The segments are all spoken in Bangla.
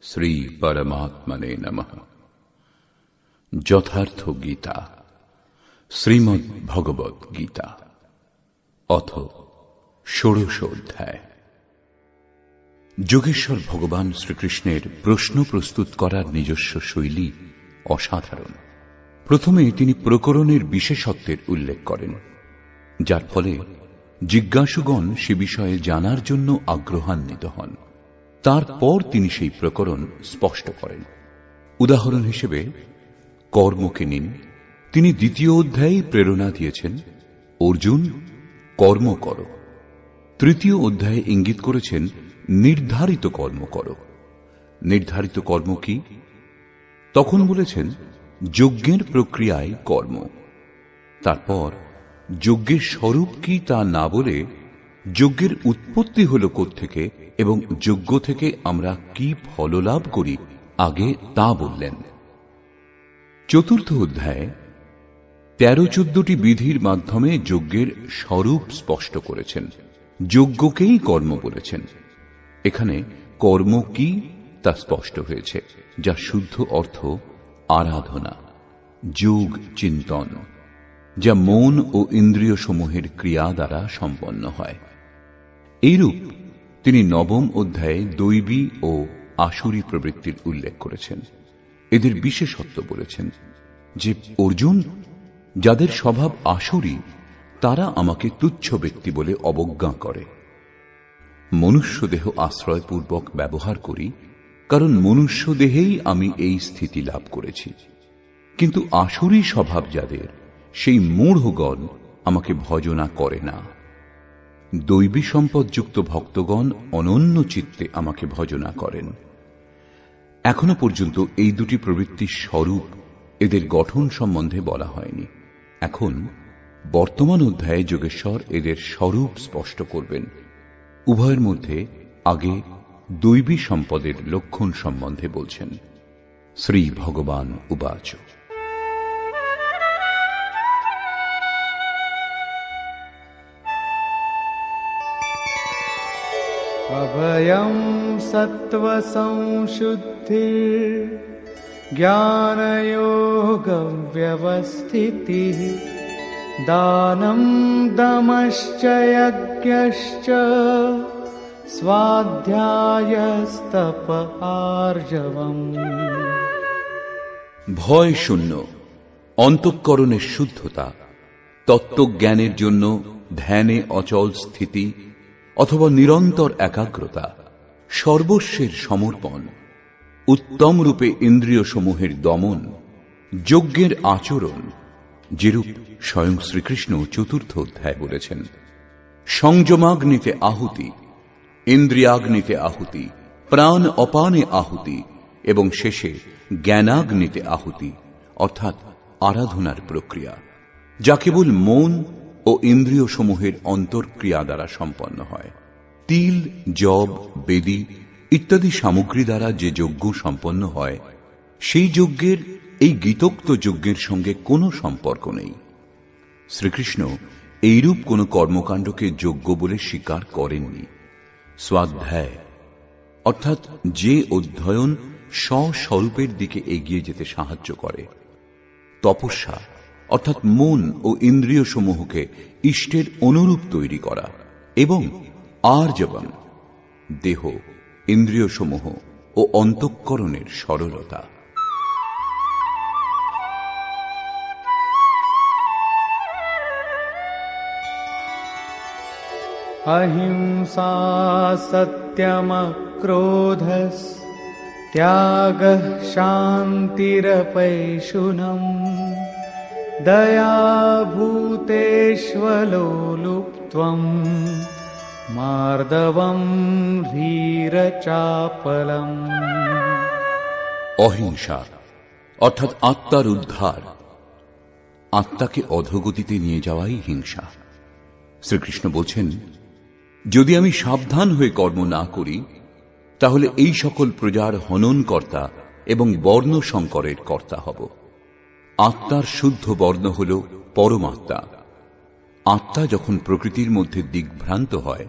শ্রী পরমাত্মনে নমঃ। যথার্থ গীতা, শ্রীমদ্ ভগবৎ গীতা, অথ ষোড়শ অধ্যায়। যোগেশ্বর ভগবান শ্রীকৃষ্ণের প্রশ্ন প্রস্তুত করার নিজস্ব শৈলী অসাধারণ। প্রথমে তিনি প্রকরণের বিশেষত্বের উল্লেখ করেন, যার ফলে জিজ্ঞাসুগণ সে বিষয়ে জানার জন্য আগ্রহান্বিত হন। তারপর তিনি সেই প্রকরণ স্পষ্ট করেন। উদাহরণ হিসেবে কর্মকে নিন। তিনি দ্বিতীয় অধ্যায়ে প্রেরণা দিয়েছেন, অর্জুন কর্ম করো। তৃতীয় অধ্যায়ে ইঙ্গিত করেছেন, নির্ধারিত কর্ম করো। নির্ধারিত কর্ম কি? তখন বলেছেন, যজ্ঞের প্রক্রিয়ায় কর্ম। তারপর যজ্ঞের স্বরূপ কি তা না বলে যজ্ঞের উৎপত্তি হল কোত্থেকে এবং যজ্ঞ থেকে আমরা কি ফললাভ করি আগে তা বললেন। চতুর্থ অধ্যায়ে 13-14টি বিধির মাধ্যমে যজ্ঞের স্বরূপ স্পষ্ট করেছেন। যজ্ঞকেই কর্ম বলেছেন। এখানে কর্ম কি তা স্পষ্ট হয়েছে, যা শুদ্ধ অর্থ আরাধনা, যোগ চিন্তন, যা মন ও ইন্দ্রিয় সমূহের ক্রিয়া দ্বারা সম্পন্ন হয়। এইরূপ তিনি নবম অধ্যায়ে দৈবী ও আসুরী প্রবৃত্তির উল্লেখ করেছেন। এদের বিশেষত্ব বলেছেন যে, অর্জুন, যাদের স্বভাব আসুরী তারা আমাকে তুচ্ছ ব্যক্তি বলে অবজ্ঞা করে। মনুষ্য দেহ আশ্রয়পূর্বক ব্যবহার করি, কারণ মনুষ্য দেহেই আমি এই স্থিতি লাভ করেছি। কিন্তু আসুরী স্বভাব যাদের, সেই মূঢ়গণ আমাকে ভজনা করে না। দৈবী সম্পদযুক্ত ভক্তগণ অনন্য চিত্তে আমাকে ভজনা করেন। এখনো পর্যন্ত এই দুটি প্রবৃত্তির স্বরূপ, এদের গঠন সম্বন্ধে বলা হয়নি। এখন বর্তমান অধ্যায়ে যোগেশ্বর এদের স্বরূপ স্পষ্ট করবেন। উভয়ের মধ্যে আগে দৈবী সম্পদের লক্ষণ সম্বন্ধে বলছেন। শ্রী ভগবান উবাচ। অভয়ং সত্ত্ব সংশুদ্ধির জ্ঞানযোগ ব্যবস্থিতিঃ দানম দমশ্চ যজ্ঞশ্চ স্বাধ্যায়স্তপ আর্জবম। ভয় শূন্য, অন্তঃকরণের শুদ্ধতা, তত্ত্বজ্ঞানের জন্য ধ্যানে অচল স্থিতি অথবা নিরন্তর একাগ্রতা, সর্বস্বের সমর্পণ, উত্তম রূপে ইন্দ্রিয় সমূহের দমন, যজ্ঞের আচরণ, যেরূপ স্বয়ং শ্রীকৃষ্ণ চতুর্থ অধ্যায় বলেছেন। সংযমাগ্নিতে আহুতি, ইন্দ্রিয়াগ্নিতে আহুতি, প্রাণ অপানে আহুতি এবং শেষে জ্ঞানাগ্নিতে আহুতি, অর্থাৎ আরাধনার প্রক্রিয়া, যা কেবল মন ও ইন্দ্রিয় সমূহের অন্তর্ক্রিয়া দ্বারা সম্পন্ন হয়। তিল, জব, বেদী ইত্যাদি সামগ্রী দ্বারা যে যজ্ঞ সম্পন্ন হয়, সেই যজ্ঞের এই গীতোক্ত যজ্ঞের সঙ্গে কোনো সম্পর্ক নেই। শ্রীকৃষ্ণ এইরূপ কোন কর্মকাণ্ডকে যজ্ঞ বলে স্বীকার করেননি। স্বাধ্যায় অর্থাৎ যে অধ্যয়ন স্বস্বরূপের দিকে এগিয়ে যেতে সাহায্য করে, তপস্যা অর্থাৎ মন ও ইন্দ্রিয় সমূহকে ইষ্টের অনুরূপ তৈরি করা, এবং আর্জবম দেহ, ইন্দ্রিয় সমূহ ও অন্তঃকরণের সরলতা। অহিংসা সত্যম ক্রোধস ত্যাগঃ শান্তিরপৈশুনম দয়া ভূতেষ্বলোলুপ্ত্বম মার্দবম ধীরচাপলম। অহিংসা অর্থাৎ আত্মার উদ্ধার, আত্মাকে অধোগতিতে নিয়ে যাওয়াই হিংসা। শ্রীকৃষ্ণ বলছেন, যদি আমি সাবধান হয়ে কর্ম না করি, তাহলে এই সকল প্রজার হননকর্তা এবং বর্ণ সংকরের কর্তা হব। আত্মার শুদ্ধ বর্ণ হল পরমাত্মা। আত্মা যখন প্রকৃতির মধ্যে দিগ্ভ্রান্ত হয়,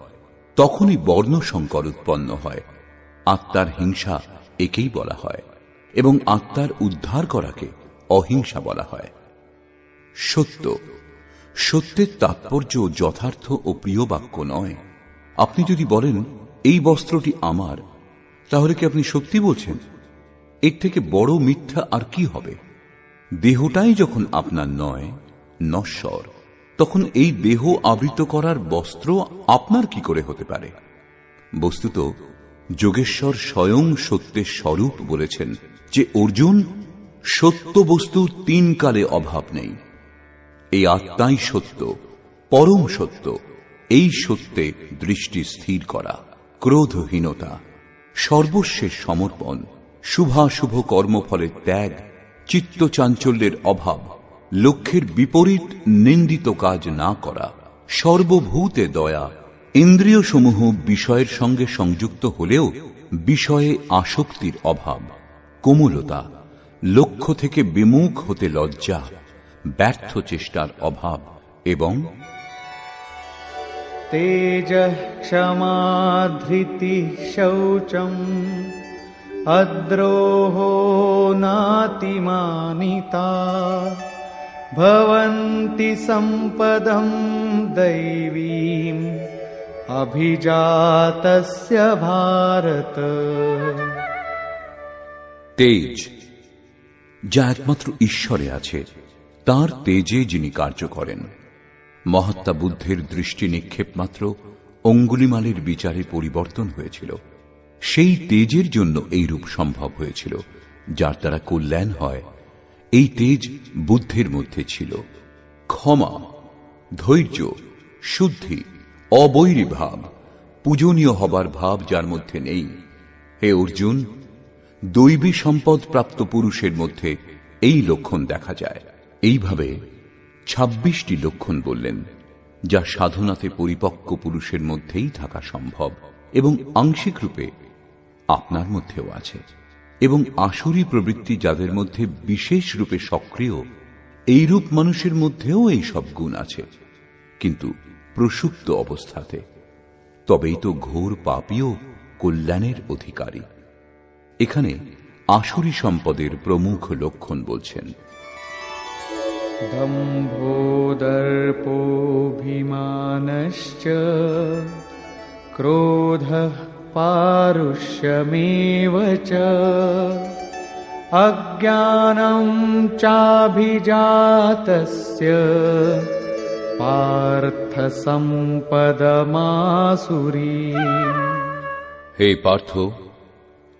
তখনই বর্ণ সংকর উৎপন্ন হয়। আত্মার হিংসা একেই বলা হয়, এবং আত্মার উদ্ধার করাকে অহিংসা বলা হয়। সত্য, সত্যের তাৎপর্য যথার্থ ও প্রিয় বাক্য নয়। আপনি যদি বলেন এই বস্ত্রটি আমার, তাহলে কি আপনি সত্যি বলছেন? এর থেকে বড় মিথ্যা আর কি হবে? দেহটাই যখন আপনার নয়, নশ্বর, তখন এই দেহ আবৃত করার বস্ত্র আপনার কি করে হতে পারে? বস্তুত যোগেশ্বর স্বয়ং সত্যের স্বরূপ বলেছেন যে, অর্জুন, সত্য বস্তুর তিন কালে অভাব নেই। এই আত্মাই সত্য, পরম সত্য। এই সত্যে দৃষ্টি স্থির করা, ক্রোধহীনতা, সর্বস্বের সমর্পণ, শুভাশুভ কর্মফলের ত্যাগ, চিত্তচাঞ্চল্যের অভাব, লক্ষ্যের বিপরীত নিন্দিত কাজ না করা, সর্বভূতে দয়া, ইন্দ্রিয়সমূহ বিষয়ের সঙ্গে সংযুক্ত হলেও বিষয়ে আসক্তির অভাব, কোমলতা, লক্ষ্য থেকে বিমুখ হতে লজ্জা, ব্যর্থ চেষ্টার অভাব, এবং তেজঃ ক্ষমা ধৃতি শৌচম অদ্রোহো নাতিমানিতা ভবন্তি সম্পদম দৈবীম অভিজাতস্য ভারত। তেজ, যা একমাত্র ঈশ্বরে আছে, তার তেজে যিনি কার্য করেন। মহাত্মা বুদ্ধের দৃষ্টি নিক্ষেপ মাত্র অঙ্গুলিমালের বিচারে পরিবর্তন হয়েছিল। সেই তেজের জন্য এই রূপ সম্ভব হয়েছিল, যার দ্বারা কল্যাণ হয়। এই তেজ বুদ্ধের মধ্যে ছিল। ক্ষমা, ধৈর্য, শুদ্ধি, অবৈরী ভাব, পূজনীয় হবার ভাব যার মধ্যে নেই। হে অর্জুন, দৈবী সম্পদ প্রাপ্ত পুরুষের মধ্যে এই লক্ষণ দেখা যায়। এইভাবে 26টি লক্ষণ বললেন, যা সাধনাতে পরিপক্ক পুরুষের মধ্যেই থাকা সম্ভব, এবং আংশিক রূপে আপনার মধ্যেও আছে। এবং আসুরী প্রবৃত্তি যাদের মধ্যে বিশেষ রূপে সক্রিয়, এইরূপ মানুষের মধ্যেও এই সব গুণ আছে, কিন্তু প্রসুপ্ত অবস্থাতে। তবেই তো ঘোর পাপীও কল্যাণের অধিকারী। এখানে আসুরী সম্পদের প্রমুখ লক্ষণ বলছেন। দম্ভো দর্পোऽভিমানশ্চ ক্রোধঃ পারুষ্যমেব চ অজ্ঞানং চাভিজাতস্য পার্থ সম্পদমাসুরীম। হে পার্থ,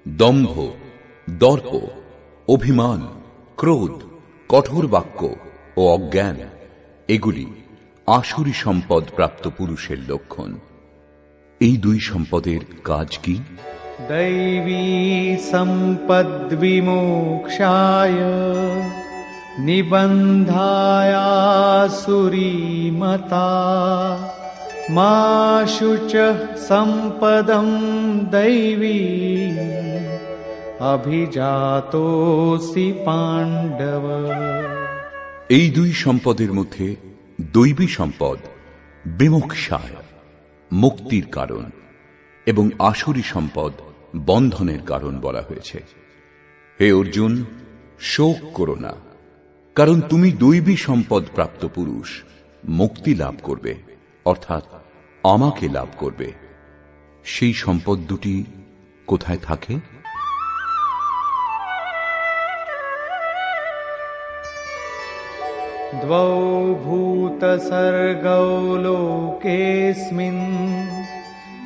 দম্ভ, দর্প, অভিমান, ক্রোধ, কঠোর বাক্য ও অজ্ঞান, এগুলি আসুরী সম্পদ প্রাপ্ত পুরুষের লক্ষণ। এই দুই সম্পদের কাজ কি? দৈবী সম্পদ বিমোক্ষায় নিবন্ধায় আসুরীমতা মা শুচঃ সম্পদম দৈবী অভিজাতোসি পাণ্ডব। এই দুই সম্পদের মধ্যে দৈবী সম্পদ বিমোক্ষায়, মুক্তির কারণ, এবং আসুরী সম্পদ বন্ধনের কারণ বলা হয়েছে। হে অর্জুন, শোক করো না, কারণ তুমি দৈবী সম্পদ প্রাপ্ত পুরুষ। মুক্তি লাভ করবে, অর্থাৎ আমাকে লাভ করবে। সেই সম্পদ দুটি কোথায় থাকে? দ্বৌ ভূত সর্গৌ লোকেস্মিন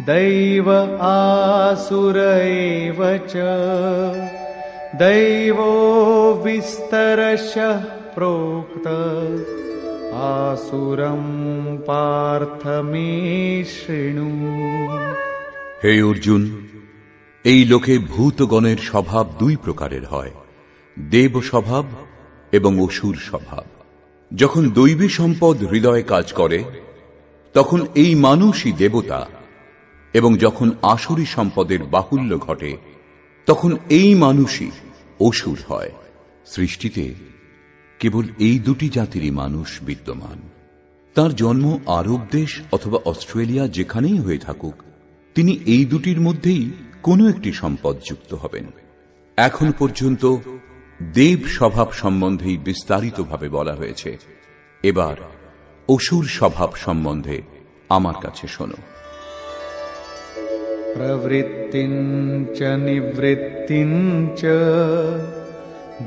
দৈব আসুর এব চ দৈবো বিস্তরশঃ প্రోক্ত আসুরম পার্থ মে শৃণু। হে অর্জুন, এই লোকে ভূতগণের স্বভাব দুই প্রকারের হয়, দেব স্বভাব এবং অসুর স্বভাব। যখন দৈবী সম্পদ হৃদয়ে কাজ করে, তখন এই মানুষই দেবতা, এবং যখন আসুরী সম্পদের বাহুল্য ঘটে, তখন এই মানুষই অসুর হয়। সৃষ্টিতে কেবল এই দুটি জাতিরই মানুষ বিদ্যমান। তার জন্ম আরব দেশ অথবা অস্ট্রেলিয়া যেখানেই হয়ে থাকুক, তিনি এই দুটির মধ্যেই কোনো একটি সম্পদ যুক্ত হবেন। এখন পর্যন্ত দেব স্বভাব সম্বন্ধেই বিস্তারিতভাবে বলা হয়েছে। এবার অসুর স্বভাব সম্বন্ধে আমার কাছে শোনো। প্রবৃত্তিঞ্চ নিবৃত্তিঞ্চ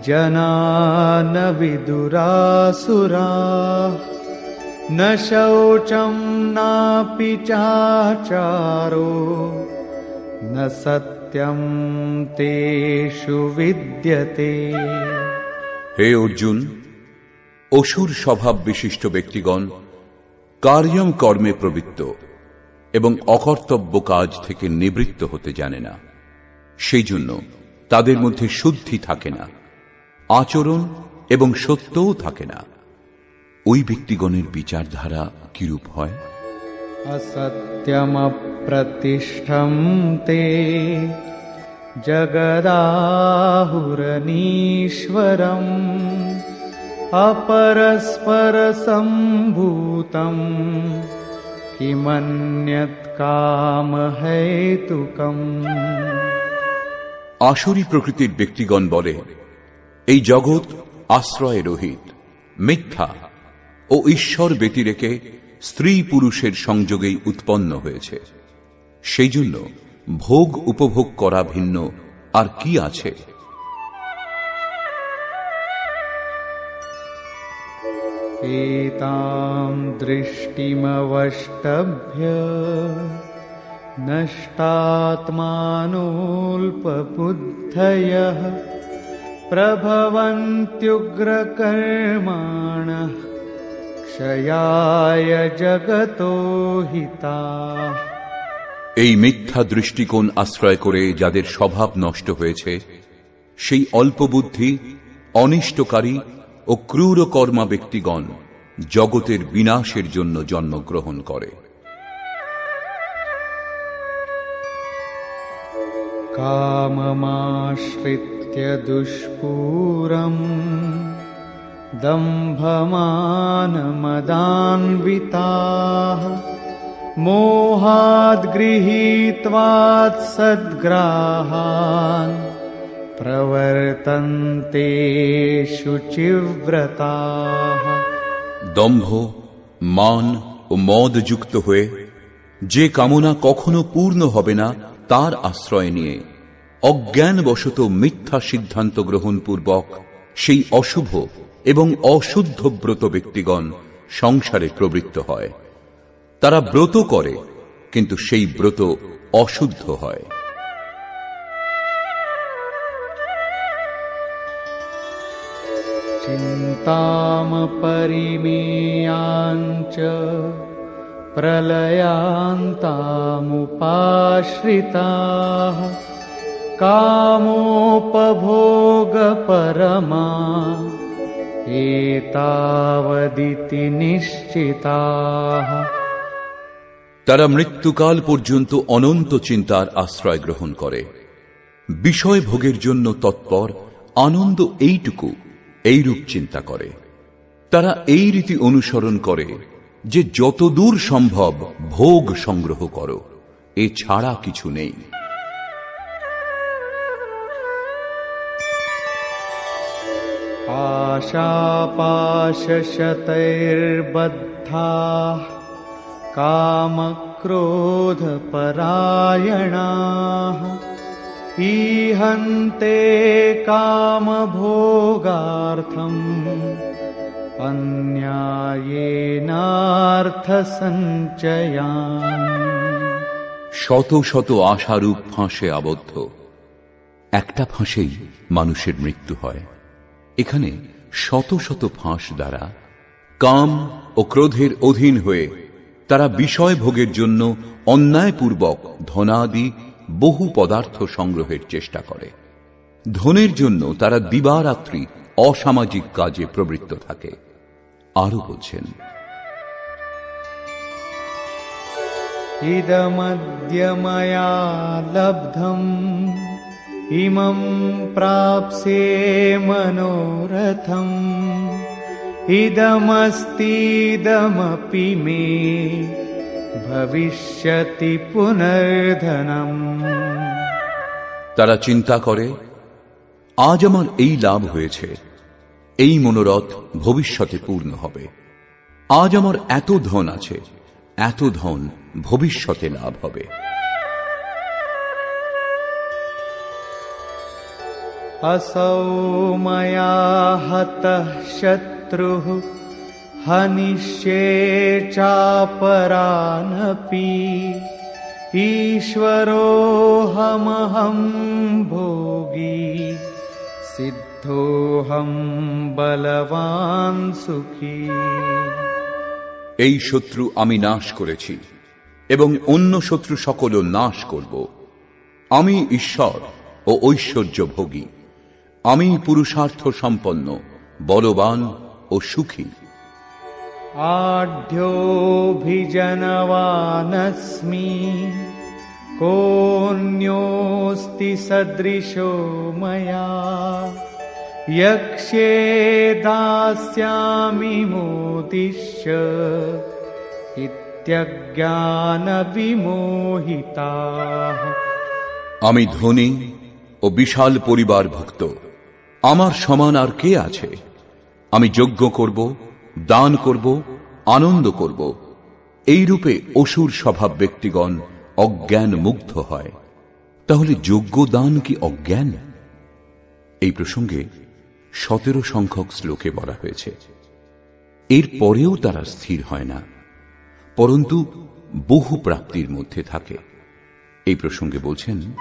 জনা ন বিদুরাসুরাঃ ন শৌচম নাপি চাচারো ন সত্যম তেষু বিদ্যতে। হে অর্জুন, অসুর স্বভাব বিশিষ্ট ব্যক্তিগণ কার্যম কর্মে প্রবৃত্ত এবং অকর্তব্য কাজ থেকে নিবৃত্ত হতে জানে না। সেই জন্য তাদের মধ্যে শুদ্ধি থাকে না, আচরণ এবং সত্যও থাকে না। ওই ব্যক্তিগণের বিচারধারা কিরূপ হয়? असत्यम प्रतिष्ठं ते जगदाहुरनीश्वरम् अपरस्पर सम्भूतं किमन्यत् काम हेतुकम्। আসুরী প্রকৃতির ব্যক্তিগণ বলে, এই জগৎ আশ্রয় রহিত, মিথ্যা ও ঈশ্বর ব্যতিরেকে স্ত্রী পুরুষের সংযোগেই উৎপন্ন হয়েছে। সেই জন্য ভোগ উপভোগ করা ভিন্ন আর কি আছে? एतां दृष्टिमवष्टभ्य नष्टात्मानोऽल्पबुद्धयः प्रभवन्त्युग्रकर्माणः क्षयाय जगतो हिताः। এই মিথ্যা দৃষ্টিকোণ আশ্রয় করে যাদের স্বভাব নষ্ট হয়েছে, সেই অল্পবুদ্ধি, অনিষ্টকারী ও ক্রূর কর্মা ব্যক্তিগণ জগতের বিনাশের জন্য জন্মগ্রহণ করে। काममाश्रित्य दुष्पूरम् दम्भमानमदान्विताः मोहाद् गृहीत्वात् सद्ग्राहान् प्रवर्तन्ते शुचिव्रताः। দম্ভ, মান ও মদ যুক্ত হয়ে যে কামনা কখনো পূর্ণ হবে না তার আশ্রয় নিয়ে অজ্ঞানবশত মিথ্যা সিদ্ধান্ত গ্রহণ পূর্বক সেই অশুভ এবং অশুদ্ধ ব্রত ব্যক্তিগণ সংসারে প্রবৃত্ত হয়। তারা ব্রত করে, কিন্তু সেই ব্রত অশুদ্ধ হয়। চিন্তাম পরিমেয়াঞ্চ প্রলয়ান্তামুপাশ্রিতাঃ কামোপভোগপরমা এতাবদিতি নিশ্চিতাঃ। তারা মৃত্যুকাল পর্যন্ত অনন্ত চিন্তার আশ্রয় গ্রহণ করে, বিষয় ভোগের জন্য তৎপর, আনন্দ এইটুকু এইরূপ চিন্তা করে। তারা এই রীতি অনুসরণ করে যে যতদূর সম্ভব ভোগ সংগ্রহ করো, এ ছাড়া কিছু নেই। आशापाशशतैर्बद्धाः कामक्रोधपरायणाः ईहन्ते कामभोगार्थम् अन्यायेनार्थसञ्चयान्। শত শত আশারূপ ফাঁসে আবদ্ধ, একটা ফাঁসেই মানুষের মৃত্যু হয়। এখানে শত শত ফাঁস দ্বারা কাম ও ক্রোধের অধীন হয়ে তারা বিষয় ভোগের জন্য অন্যায়পূর্বক ধনাদি বহু পদার্থ সংগ্রহের চেষ্টা করে। ধনের জন্য তারা দিবারাত্রি অসামাজিক কাজে প্রবৃত্ত থাকে। আরো বলছেন, ইদমদ্য ময়া লব্ধম ইমং প্রাপ্স্যে মনোরথম ইদমস্তিদমপি মে ভবিষ্যতি পুনর্ধনম। তারা চিন্তা করে, আজ আমার এই লাভ হয়েছে, এই মনোরথ ভবিষ্যতে পূর্ণ হবে। আজ আমার এত ধন আছে, এত ধন ভবিষ্যতে লাভ হবে। असौ मया हतः शत्रुः हनिष्ये चापरानपि ईश्वरोऽहमहं भोगी सिद्धोऽहं बलवान् सुखी। এই শত্রু আমি নাশ করেছি এবং অন্য শত্রু সকলও নাশ করব। আমি ঈশ্বর ও ঐশ্বর্য ভোগী, আমি পুরুষার্থ সম্পন্ন, বলবান ও সুখী। आढ्योऽभिजनवानस्मि कोऽन्योऽस्ति सदृशो मया यक्ष्ये दास्यामि मोदिष्य इत्यज्ञानविमोहिताः। আমি ধনী ও বিশাল পরিবার ভুক্ত, আমার সমান আর কে আছে? আমি যজ্ঞ করব, দান করব, আনন্দ করব। এই রূপে অসুর স্বভাব ব্যক্তিগণ অজ্ঞান মুগ্ধ হয়। তাহলে যজ্ঞ দান কি অজ্ঞান? এই প্রসঙ্গে 17 সংখ্যক শ্লোকে বলা হয়েছে। এর পরেও তারা স্থির হয় না, পরন্তু বহু প্রাপ্তির মধ্যে থাকে। এই প্রসঙ্গে বলছেন,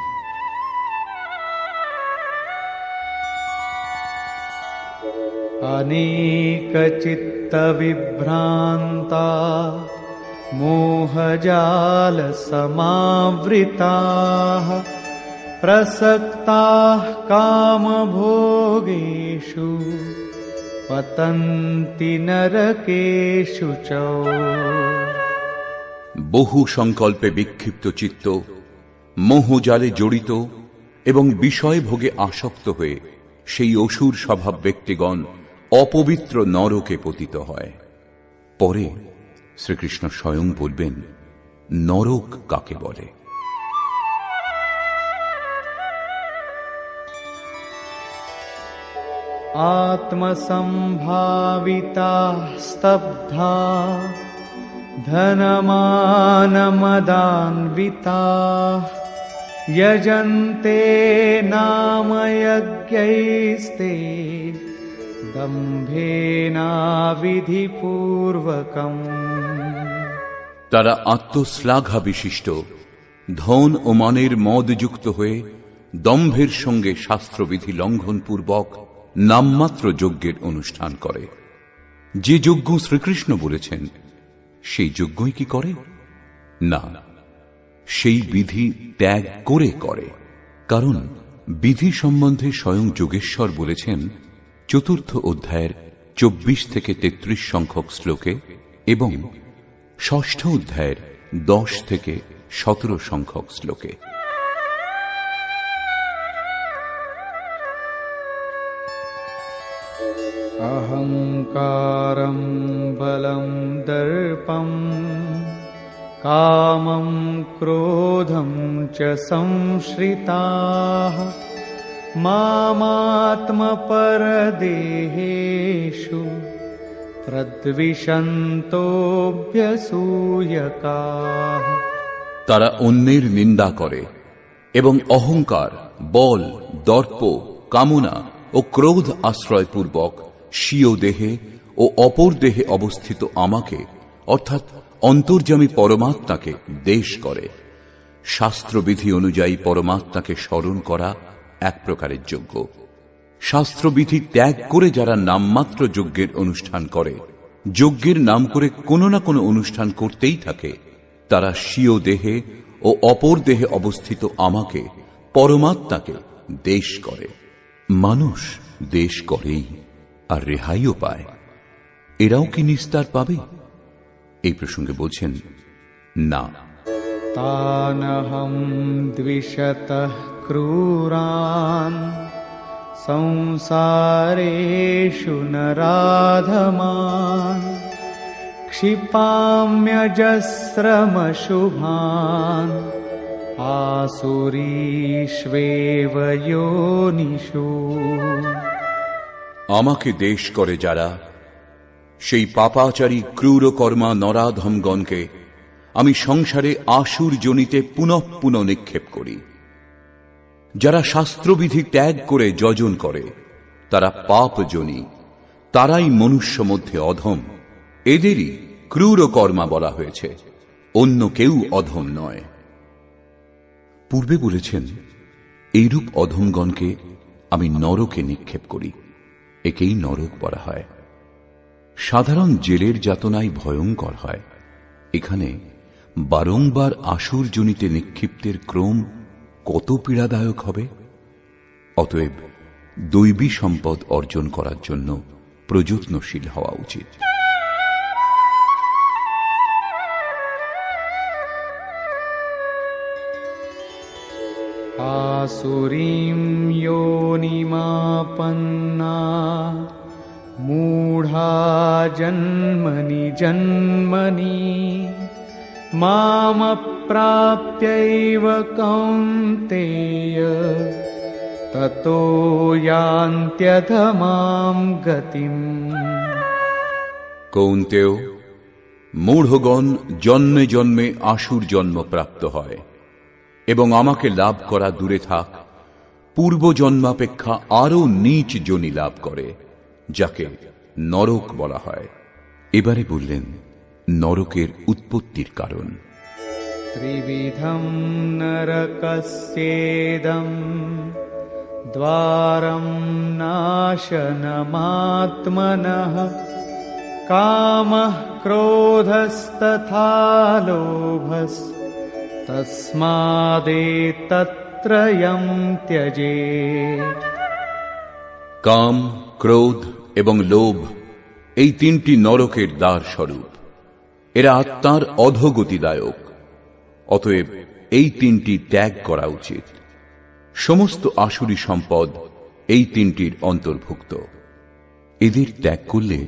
अनेकचित्तविभ्रान्ता मोहजालसमावृताः प्रसक्ताः कामभोगेषु पतन्ति नरकेषु च। বহু সংকল্পে বিক্ষিপ্ত চিত্ত, মোহজালে জড়িত এবং বিষয় ভোগে আসক্ত হয়ে সেই অসুর স্বভাব ব্যক্তিগণ অপবিত্র নরকে পতিত হয়। পরে শ্রীকৃষ্ণ স্বয়ং বলবেন নরক কাকে বলে। आत्मसम्भाविता स्तब्धा धनमानमदान्विताः यजन्ते नाम यज्ञैस्ते दम्भेनाविधिपूर्वकम्। তারা আত্মশ্লাঘা বিশিষ্ট, ধন ও মানের মদযুক্ত হয়ে দম্ভের সঙ্গে শাস্ত্রবিধি লঙ্ঘনপূর্বক নামমাত্র যজ্ঞের অনুষ্ঠান করে। যে যজ্ঞ শ্রীকৃষ্ণ বলেছেন সেই যজ্ঞই কি করে? না, সেই বিধি ত্যাগ করে করে। কারণ বিধি সম্বন্ধে স্বয়ং যোগেশ্বর বলেছেন 4th অধ্যায়ের 24 থেকে 33 সংখ্যক শ্লোকে এবং 6ষ্ঠ অধ্যায়ের 10 থেকে 17 সংখ্যক শ্লোকে। अहंकारं बलं दर्पं कामं क्रोधं च संश्रिताः मामात्मपरदेहेषु प्रद्विषन्तोऽभ्यसूयकाः। তারা অন্যের নিন্দা করে এবং অহংকার, বল, দর্প, কামনা ও ক্রোধ আশ্রয়পূর্বক স্বীয় দেহে ও অপর দেহে অবস্থিত আমাকে অর্থাৎ অন্তর্যামী পরমাত্মাকে দেশ করে। শাস্ত্রবিধি অনুযায়ী পরমাত্মাকে স্মরণ করা এক প্রকারের যজ্ঞ। শাস্ত্রবিধি ত্যাগ করে যারা নামমাত্র যজ্ঞের অনুষ্ঠান করে, যজ্ঞের নাম করে কোনো না কোনো অনুষ্ঠান করতেই থাকে, তারা স্বীয় দেহে ও অপর দেহে অবস্থিত আমাকে পরমাত্মাকে দেশ করে। মানুষ দেশ করেই আর রেহাইও পায়। এরাও কি নিস্তার পাবে? এই প্রসঙ্গে বলছেন না। तानहं द्विषतः क्रूरान् संसारेषु नराधमान् क्षिपाम्यजस्रमशुभान् आसुरीष्वेव योनिषु আমাকে দেশ করে যারা, সেই পাপাচারী ক্রূরকর্মা নরাধমগণকে আমি সংসারে আসুর যোনিতে পুনঃ পুনঃ নিক্ষেপ করি। যারা শাস্ত্রবিধি ত্যাগ করে যজন করে তারা পাপ যোনি, তারাই মনুষ্য মধ্যে অধম। এদেরই ক্রূরকর্মা বলা হয়েছে, অন্য কেউ অধম নয়। পূর্বে বলেছেন এইরূপ অধমগণকে আমি নরকে নিক্ষেপ করি, একেই নরক বলা হয়। সাধারণ জেলের যাতনাই ভয়ঙ্কর হয়, এখানে বারংবার আসুর যোনিতে নিক্ষিপ্তের ক্রম কত পীড়াদায়ক হবে। অতএব দৈবী সম্পদ অর্জন করার জন্য প্রযত্নশীল হওয়া উচিত। आसुरीं योनिमापन्ना मूढा जन्मनि जन्मनि मामप्राप्यैव कौन्तेय ततो यान्त्यधमां गतिम्। কৌন্তেয়, মূঢ়গণ জন্মে জন্মে আসুর জন্ম প্রাপ্ত হয় এবং আমাকে লাভ করা দূরে থাক, পূর্ব জন্মাপেক্ষা আরো নীচ যোনি লাভ করে, যাকে নরক বলা হয়। এবারে বললেন নরকের উৎপত্তির কারণ। ত্রিবিধম নরকস্যেদম দ্বারম নাশনমাত্মনঃ কামঃ ক্রোধস্তথা লোভস তস্মাদেতত্রয়ং ত্যজেৎ। কাম, ক্রোধ এবং লোভ এই তিনটি নরকের দ্বার স্বরূপ। এরা আত্মার অধোগতিদায়ক, অতএব এই তিনটি ত্যাগ করা উচিত। সমস্ত আসুরী সম্পদ এই তিনটির অন্তর্ভুক্ত। এদের ত্যাগ করলে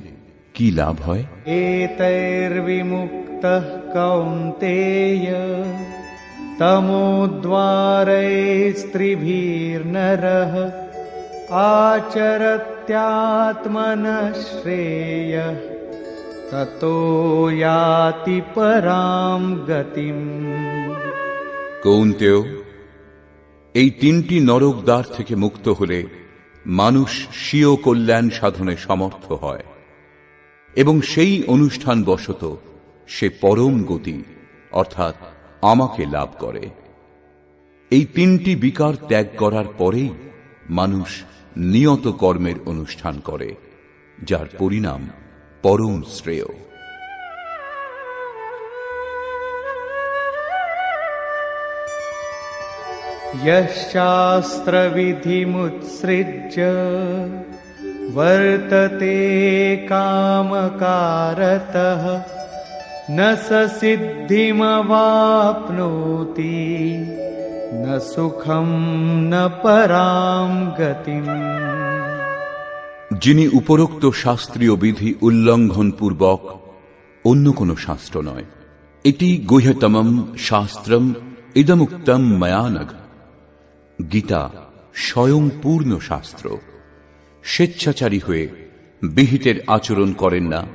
কি লাভ হয়? এতৈর্বিমুক্তঃ কৌন্তেয় তমোদ্বারৈস্ত্রিভির্নরঃ আচরত্যাত্মনঃ শ্রেয়ঃ ততো याति পরাম গতিম। কৌন্তেয়, এই তিনটি নরক দ্বার থেকে মুক্ত হলে মানুষ স্বীয় কল্যাণ সাধনে সমর্থ হয় এবং সেই অনুষ্ঠান বশত সে পরম গতি অর্থাৎ আমাকে লাভ করে। এই তিনটি বিকার ত্যাগ করার পরেই মানুষ নিয়ত কর্মের অনুষ্ঠান করে, যার পরিণাম পরম শ্রেয়। यशास्त्रविधिमुत्सृज्य वर्तते कामकारतः न स सिद्धिमवाप्नोति न सुखं न परां गतिम्। যিনি উপরোক্ত শাস্ত্রীয় বিধি উল্লঙ্ঘন পূর্বক, অন্য কোন শাস্ত্র নয়, এটি গুহ্যতমম শাস্ত্রম ইদমুক্তম ময়া নঘ, গীতা স্বয়ং পূর্ণ শাস্ত্র, স্বেচ্ছাচারী হয়ে বিহিতের আচরণ করেন না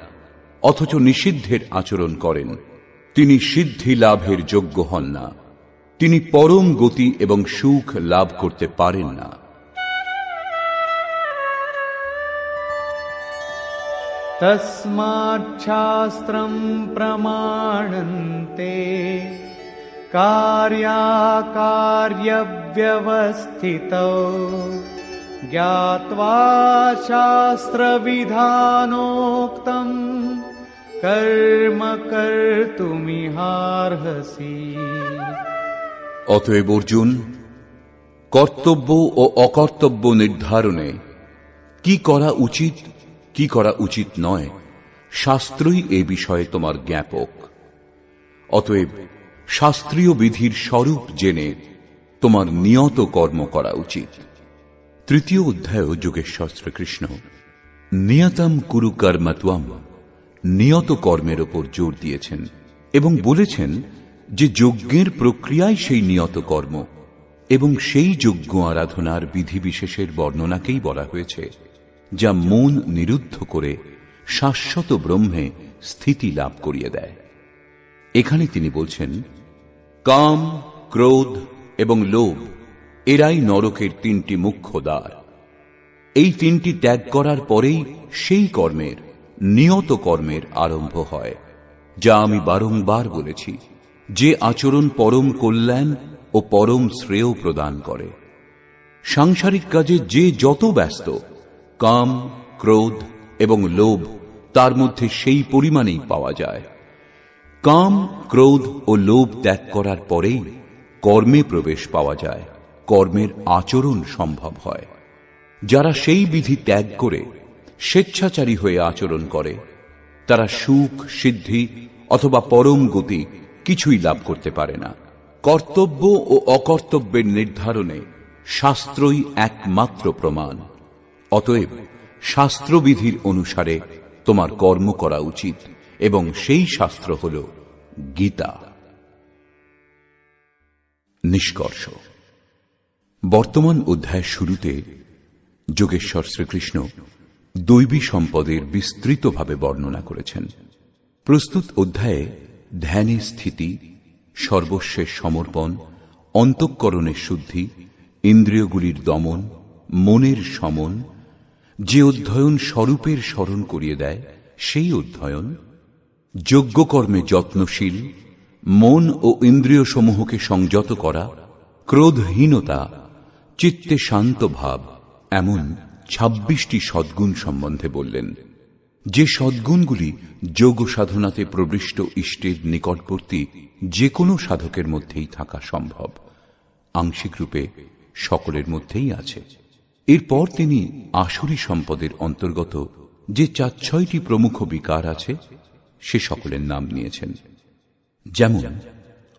অথচ নিষিদ্ধের আচরণ করেন, তিনি সিদ্ধি লাভের যোগ্য হন না, তিনি পরম গতি এবং সুখ লাভ করতে পারেন না। তস্মাৎ শাস্ত্রম প্রমাণন্তে कार्याकार्यव्यवस्थितौ ज्ञात्वा शास्त्रविधानोक्तं कर्म कर्तुमिहार्हसि। অতএব অর্জুন, কর্তব্য ও অকর্তব্য নির্ধারণে কি করা উচিত কি করা উচিত নয়, শাস্ত্রই এ বিষয়ে তোমার জ্ঞাপক। অতএব শাস্ত্রীয় বিধির স্বরূপ জেনে তোমার নিয়ত কর্ম করা উচিত। তৃতীয় অধ্যায় যোগেশ্বর শ্রীকৃষ্ণ নিয়তম কুরু কর্মত্বম, নিয়ত কর্মের ওপর জোর দিয়েছেন এবং বলেছেন যে যজ্ঞের প্রক্রিয়ায় সেই নিয়ত কর্ম এবং সেই যজ্ঞ আরাধনার বিধিবিশেষের বর্ণনাকেই বলা হয়েছে, যা মন নিরুদ্ধ করে শাশ্বত ব্রহ্মে স্থিতি লাভ করিয়ে দেয়। এখানে তিনি বলছেন, কাম, ক্রোধ এবং লোভ এরাই নরকের তিনটি মুখ্য দ্বার। এই তিনটি ত্যাগ করার পরেই সেই কর্মের, নিয়ত কর্মের আরম্ভ হয়, যা আমি বারংবার বলেছি, যে আচরণ পরম কল্যাণ ও পরম শ্রেয় প্রদান করে। সাংসারিক কাজে যে যত ব্যস্ত, কাম, ক্রোধ এবং লোভ তার মধ্যে সেই পরিমাণেই পাওয়া যায়। কাম, ক্রোধ ও লোভ ত্যাগ করার পরেই কর্মে প্রবেশ পাওয়া যায়, কর্মের আচরণ সম্ভব হয়। যারা সেই বিধি ত্যাগ করে স্বেচ্ছাচারী হয়ে আচরণ করে, তারা সুখ, সিদ্ধি অথবা পরম গতি কিছুই লাভ করতে পারে না। কর্তব্য ও অকর্তব্যের নির্ধারণে শাস্ত্রই একমাত্র প্রমাণ। অতএব শাস্ত্রবিধির অনুসারে তোমার কর্ম করা উচিত, এবং সেই শাস্ত্র হল গীতা। নিষ্কর্ষ। বর্তমান অধ্যায়ের শুরুতে যোগেশ্বর শ্রীকৃষ্ণ দৈবী সম্পদের বিস্তৃতভাবে বর্ণনা করেছেন। প্রস্তুত অধ্যায়ে ধ্যানে স্থিতি, সর্বস্বের সমর্পণ, অন্তঃকরণের শুদ্ধি, ইন্দ্রিয়গুলির দমন, মনের সমন, যে অধ্যয়ন স্বরূপের স্মরণ করিয়ে দেয় সেই অধ্যয়ন, যজ্ঞকর্মে যত্নশীল, মন ও ইন্দ্রিয় সমূহকে সংযত করা, ক্রোধহীনতা, চিত্তে শান্ত ভাব, এমন 26টি সদ্গুণ সম্বন্ধে বললেন। যে সদ্গুণগুলি যোগ সাধনাতে প্রবিষ্ট ইষ্টের নিকটবর্তী যে কোনো সাধকের মধ্যেই থাকা সম্ভব, আংশিক রূপে সকলের মধ্যেই আছে। এরপর তিনি আসুরী সম্পদের অন্তর্গত যে 4-6টি প্রমুখ বিকার আছে সে সকলের নাম নিয়েছেন, যেমন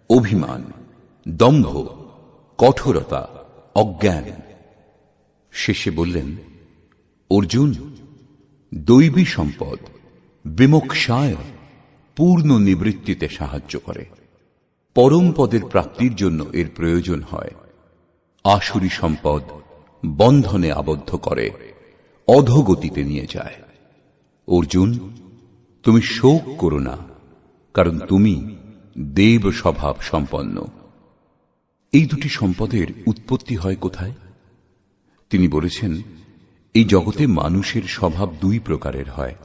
অভিমান, দম্ভ, কঠোরতা, অজ্ঞান। শেষে বললেন, অর্জুন, দৈবী সম্পদ বিমোক্ষায়, পূর্ণ নিবৃত্তিতে সাহায্য করে। পরম পদের প্রাপ্তির জন্য এর প্রয়োজন হয়। আসুরী সম্পদ বন্ধনে আবদ্ধ করে, অধোগতিতে নিয়ে যায়। অর্জুন, তুমি শোক করো না, কারণ তুমি দেব স্বভাব সম্পন্ন। এই দুটি সম্পদের উৎপত্তি হয় কোথায়? তিনি বলেছেন, এই জগতে মানুষের স্বভাব দুই প্রকারের হয়,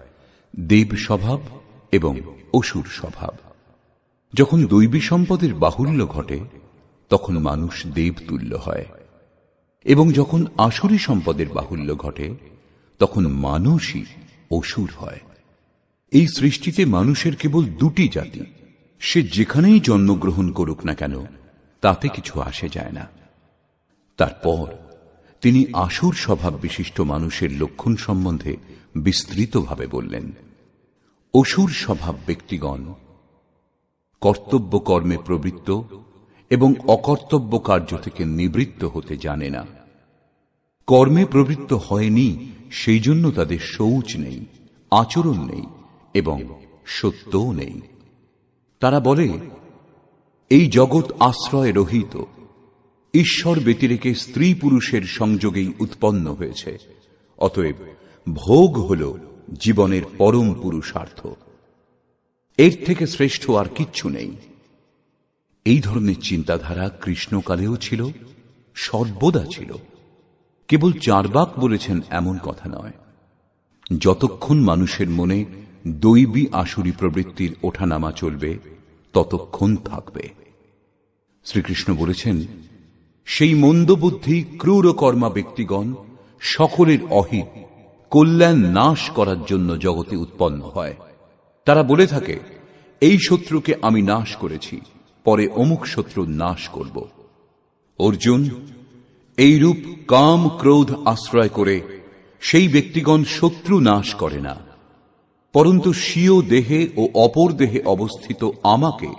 দেব স্বভাব এবং অসুর স্বভাব। যখন দৈবী সম্পদের বাহুল্য ঘটে তখন মানুষ দেবতুল্য হয়, এবং যখন আসুরী সম্পদের বাহুল্য ঘটে তখন মানুষই অসুর হয়। এই সৃষ্টিতে মানুষের কেবল দুটি জাতি, সে যেখানেই জন্মগ্রহণ করুক না কেন তাতে কিছু আসে যায় না। তারপর তিনি আসুর স্বভাব বিশিষ্ট মানুষের লক্ষণ সম্বন্ধে বিস্তৃতভাবে বললেন। অসুর স্বভাব ব্যক্তিগণ কর্তব্য কর্মে প্রবৃত্ত এবং অকর্তব্য কার্য থেকে নিবৃত্ত হতে জানে না। কর্মে প্রবৃত্ত হয়নি, সেই জন্য তাদের শৌচ নেই, আচরণ নেই এবং সত্যও নেই। তারা বলে, এই জগৎ আশ্রয় রহিত, ঈশ্বর ব্যতিরেকে স্ত্রী পুরুষের সংযোগেই উৎপন্ন হয়েছে, অতএব ভোগ হল জীবনের পরম পুরুষার্থ, এর থেকে শ্রেষ্ঠ আর কিচ্ছু নেই। এই ধরনের চিন্তাধারা কৃষ্ণকালেও ছিল, সর্বদা ছিল। কেবল চার্বাক বলেছেন এমন কথা নয়। যতক্ষণ মানুষের মনে দৈবী আসুরী প্রবৃত্তির ওঠানামা চলবে ততক্ষণ থাকবে। শ্রীকৃষ্ণ বলেছেন, সেই মন্দবুদ্ধি ক্রূর কর্মা ব্যক্তিগণ সকলের অহিত কল্যাণ নাশ করার জন্য জগতে উৎপন্ন হয়। তারা বলে থাকে, এই শত্রুকে আমি নাশ করেছি, পরে অমুক শত্রু নাশ করব। অর্জুন, এই রূপ কাম ক্রোধ আশ্রয় করে সেই ব্যক্তিগণ শত্রু নাশ করে না, পরন্তু স্বীয় দেহে ও অপর দেহে অবস্থিত আমাকে,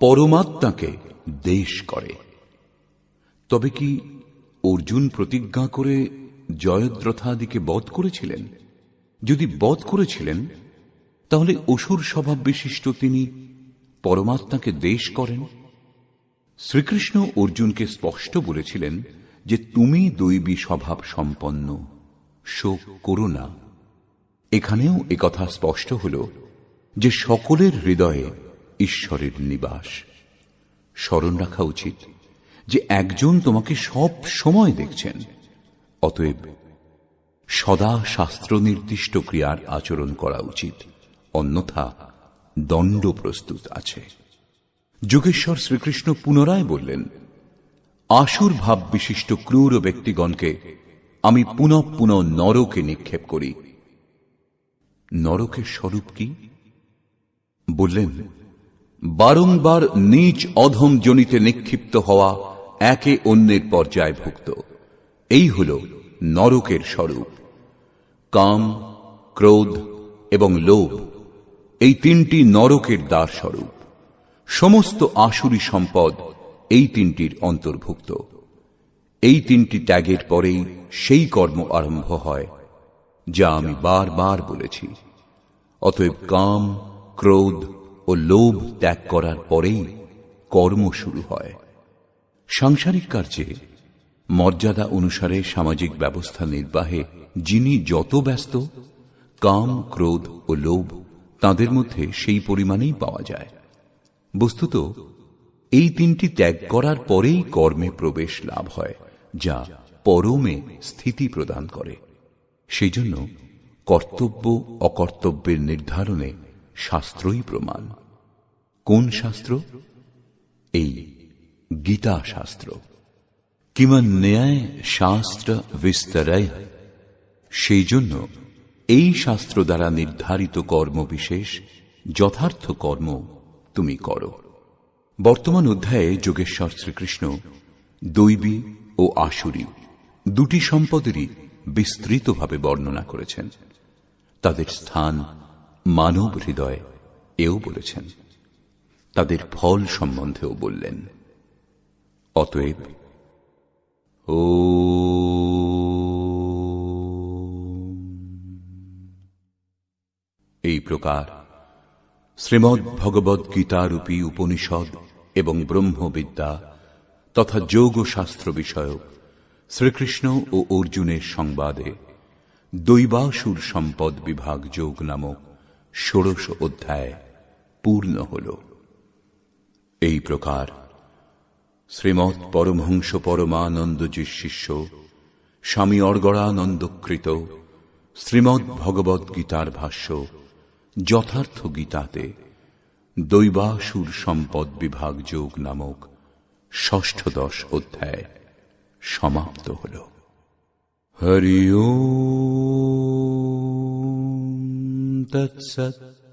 পরমাত্মাকে দেশ করে। তবে কি অর্জুন প্রতিজ্ঞা করে জয়দ্রথাদিকে বধ করেছিলেন? যদি বধ করেছিলেন, তাহলে অসুর স্বভাব বিশিষ্ট তিনি পরমাত্মাকে দেশ করেন শ্রীকৃষ্ণ অর্জুনকে স্পষ্ট বলেছিলেন যে তুমি দৈবী স্বভাব সম্পন্ন, শোক করো না। এখানেও একথা স্পষ্ট হল যে সকলের হৃদয়ে ঈশ্বরের নিবাস। স্মরণ রাখা উচিত যে একজন তোমাকে সব সময় দেখছেন। অতএব সদা শাস্ত্র নির্দিষ্ট ক্রিয়ার আচরণ করা উচিত, অন্যথা দণ্ড প্রস্তুত আছে। যোগেশ্বর শ্রীকৃষ্ণ পুনরায় বললেন, আসুর ভাব বিশিষ্ট ক্রূর ব্যক্তিগণকে আমি পুনঃ পুনঃ নরকে নিক্ষেপ করি। নরকের স্বরূপ কি? বললেন, বারংবার নীচ অধম জনিতে নিক্ষিপ্ত হওয়া, একে অন্যের পর্যায়ভুক্ত, এই হল নরকের স্বরূপ। কাম, ক্রোধ এবং লোভ, এই তিনটি নরকের দ্বার স্বরূপ। সমস্ত আসুরি সম্পদ এই তিনটির অন্তর্ভুক্ত। এই তিনটি ত্যাগের পরেই সেই কর্ম আরম্ভ হয় যা আমি বারবার বলেছি। অতএব কাম, ক্রোধ ও লোভ ত্যাগ করার পরেই কর্ম শুরু হয়। সাংসারিক কার্যে মর্যাদা অনুসারে সামাজিক ব্যবস্থা নির্বাহে যিনি যত ব্যস্ত, কাম, ক্রোধ ও লোভ তাঁদের মধ্যে সেই পরিমাণেই পাওয়া যায়। বস্তুত এই তিনটি ত্যাগ করার পরেই কর্মে প্রবেশ লাভ হয়, যা পরমে স্থিতি প্রদান করে। সেই জন্য কর্তব্য অকর্তব্যের নির্ধারণে শাস্ত্রই প্রমাণ। কোন শাস্ত্র? এই গীতা শাস্ত্র। কিমন্যায় শাস্ত্র বিস্তরয়। সেই জন্য এই শাস্ত্র দ্বারা নির্ধারিত কর্ম বিশেষ যথার্থ কর্ম তুমি করো। বর্তমান অধ্যায়ে যোগেশ্বর শ্রীকৃষ্ণ দৈবী ও আসুরী দুটি সম্পদেরই বিস্তৃতভাবে বর্ণনা করেছেন। তাদের স্থান মানব হৃদয় এও বলেছেন। তাদের ফল সম্বন্ধেও বললেন। অতএব এই প্রকার শ্রীমদ্ ভগবদ্ গীতারূপী উপনিষদ এবং ব্রহ্মবিদ্যা তথা যোগ শাস্ত্র বিষয়ক শ্রীকৃষ্ণ ও অর্জুনের সংবাদে দৈবাসুর সম্পদ বিভাগ যোগ নামক ১৬ অধ্যায় পূর্ণ হল। এই প্রকার শ্রীমৎ পরমহংস পরমানন্দজির শিষ্য স্বামী অর্গড়ানন্দকৃত শ্রীমদ্ ভগবদ্ গীতার ভাষ্য যথার্থ গীতাতে দৈবাসুর সম্পদ বিভাগ যোগ নামক ষষ্ঠদশ অধ্যায় সমাপ্ত হল। হরি ওম তৎসৎ।